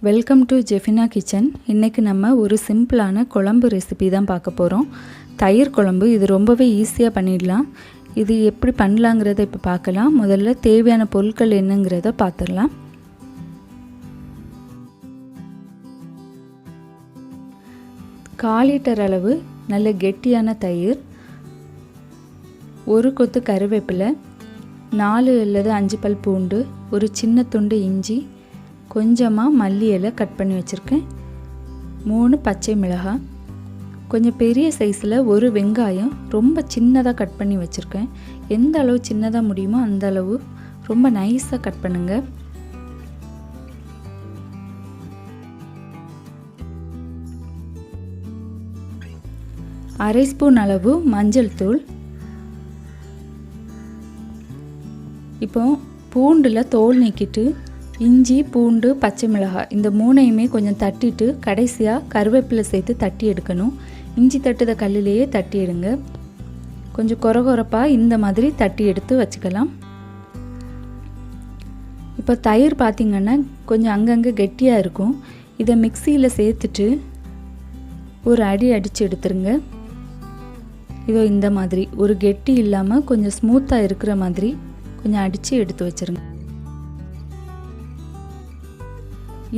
Welcome to ஜெஃபினா kitchen. இன்றைக்கி நம்ம ஒரு சிம்பிளான குழம்பு ரெசிபி தான் பார்க்க போகிறோம். தயிர் குழம்பு. இது ரொம்பவே ஈஸியாக பண்ணிடலாம். இது எப்படி பண்ணலாங்கிறத இப்போ பார்க்கலாம். முதல்ல தேவையான பொருட்கள் என்னங்கிறத பார்த்துடலாம். கால் லிட்டர் அளவு நல்ல கெட்டியான தயிர், ஒரு கொத்து கருவேப்பிலை, 4 அல்லது 5 பல் பூண்டு, ஒரு சின்ன துண்டு இஞ்சி, கொஞ்சமாக மல்லி இலை கட் பண்ணி வச்சுருக்கேன், 3 பச்சை மிளகாய், கொஞ்சம் பெரிய சைஸில் ஒரு வெங்காயம் ரொம்ப சின்னதாக கட் பண்ணி வச்சுருக்கேன். எந்த அளவு சின்னதாக முடியுமோ அந்த அளவு ரொம்ப நைஸாக கட் பண்ணுங்கள். அரை ஸ்பூன் அளவு மஞ்சள் தூள். இப்போ பூண்டில் தோல் நீக்கிட்டு இஞ்சி, பூண்டு, பச்சை மிளகாய் இந்த 3ஐயுமே கொஞ்சம் தட்டிட்டு கடைசியாக கருவேப்பிலை சேர்த்து தட்டி எடுக்கணும். இஞ்சி தட்டுத கல்லிலேயே தட்டி எடுங்க. கொஞ்சம் கொரகொரப்பாக இந்த மாதிரி தட்டி எடுத்து வச்சுக்கலாம். இப்போ தயிர் பார்த்திங்கன்னா கொஞ்சம் அங்கங்கே கெட்டியாக இருக்கும். இதை மிக்சியில் சேர்த்துட்டு ஒரு அடி அடித்து எடுத்துருங்க. இதோ இந்த மாதிரி ஒரு கெட்டி இல்லாமல் கொஞ்சம் ஸ்மூத்தாக இருக்கிற மாதிரி கொஞ்சம் அடித்து எடுத்து வச்சுருங்க.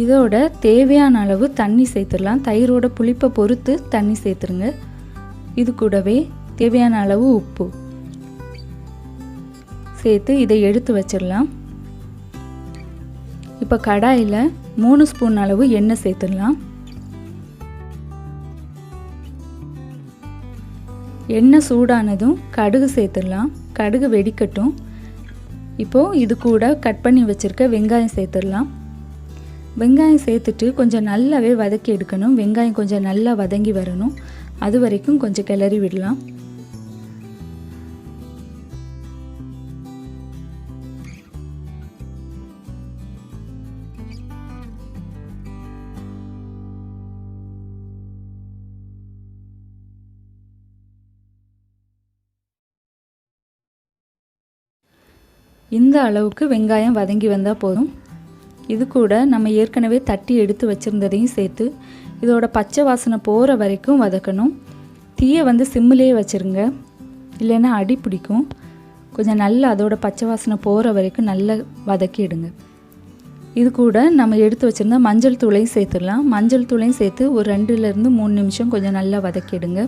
இதோட தேவையான அளவு தண்ணி சேர்த்துடலாம். தயிரோட புளிப்பை பொறுத்து தண்ணி சேர்த்துருங்க. இது கூடவே தேவையான அளவு உப்பு சேர்த்து இதை எடுத்து வச்சிடலாம். இப்போ கடாயில் 3 ஸ்பூன் அளவு எண்ணெய் சேர்த்துடலாம். எண்ணெய் சூடானதும் கடுகு சேர்த்துடலாம். கடுகு வெடிக்கட்டும். இப்போது இது கூட கட் பண்ணி வச்சுருக்க வெங்காயம் சேர்த்துடலாம். வெங்காயம் சேர்த்துட்டு கொஞ்சம் நல்லாவே வதக்கி எடுக்கணும். வெங்காயம் கொஞ்சம் நல்லா வதங்கி வரணும். அது வரைக்கும் கொஞ்சம் கிளறி விடலாம். இந்த அளவுக்கு வெங்காயம் வதங்கி வந்தால் போதும். இது கூட நம்ம ஏற்கனவே தட்டி எடுத்து வச்சுருந்ததையும் சேர்த்து இதோட பச்சை வாசனை போகிற வரைக்கும் வதக்கணும். தீயை சிம்மிலேயே வச்சுருங்க, இல்லைன்னா அடி பிடிக்கும். கொஞ்சம் நல்லா அதோட பச்சை வாசனை போகிற வரைக்கும் நல்லா வதக்கிடுங்க. இது கூட நம்ம எடுத்து வச்சுருந்தா மஞ்சள் தூளையும் சேர்த்துடலாம். மஞ்சள் தூளையும் சேர்த்து ஒரு 2லேருந்து 3 நிமிஷம் கொஞ்சம் நல்லா வதக்கிடுங்க.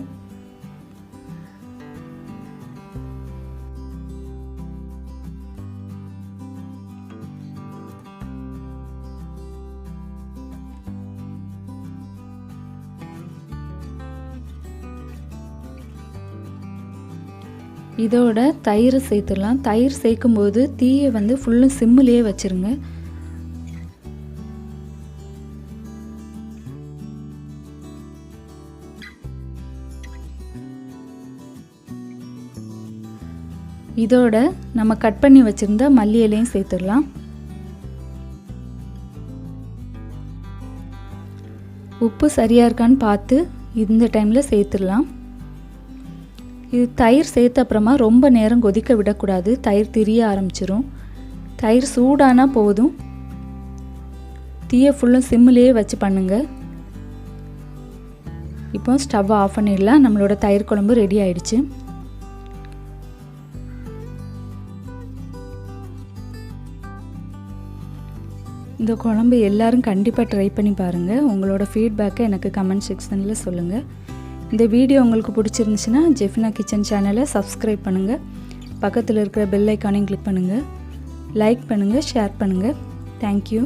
இதோட தயிர் சேர்த்துடலாம். தயிர் சேர்க்கும்போது தீயை ஃபுல்லும் சிம்மிலேயே வச்சுருங்க. இதோட நம்ம கட் பண்ணி வச்சுருந்த மல்லி இலையும் சேர்த்துடலாம். உப்பு சரியாக இருக்கான்னு பார்த்து இந்த டைமில் சேர்த்துடலாம். இது தயிர் சேர்த்த அப்புறமா ரொம்ப நேரம் கொதிக்க விடக்கூடாது. தயிர் திரிய ஆரம்பிச்சிரும். தயிர் சூடானா போதும். தீயை ஃபுல்லும் சிம்மிலேயே வச்சு பண்ணுங்க. இப்போ ஸ்டவ் ஆஃப் பண்ணிடலாம். நம்மளோட தயிர் குழம்பு ரெடி ஆயிடுச்சு. இந்த குழம்பு எல்லாரும் கண்டிப்பாக ட்ரை பண்ணி பாருங்கள். உங்களோட ஃபீட்பேக்கை எனக்கு கமெண்ட் செக்ஷனில் சொல்லுங்கள். இந்த வீடியோ உங்களுக்கு பிடிச்சிருந்துச்சுன்னா ஜெஃபினா கிச்சன் சேனலை சப்ஸ்கிரைப் பண்ணுங்கள். பக்கத்தில் இருக்கிற பெல் ஐக்கானையும் கிளிக் பண்ணுங்கள். லைக் பண்ணுங்கள், ஷேர் பண்ணுங்கள். தேங்க்யூ.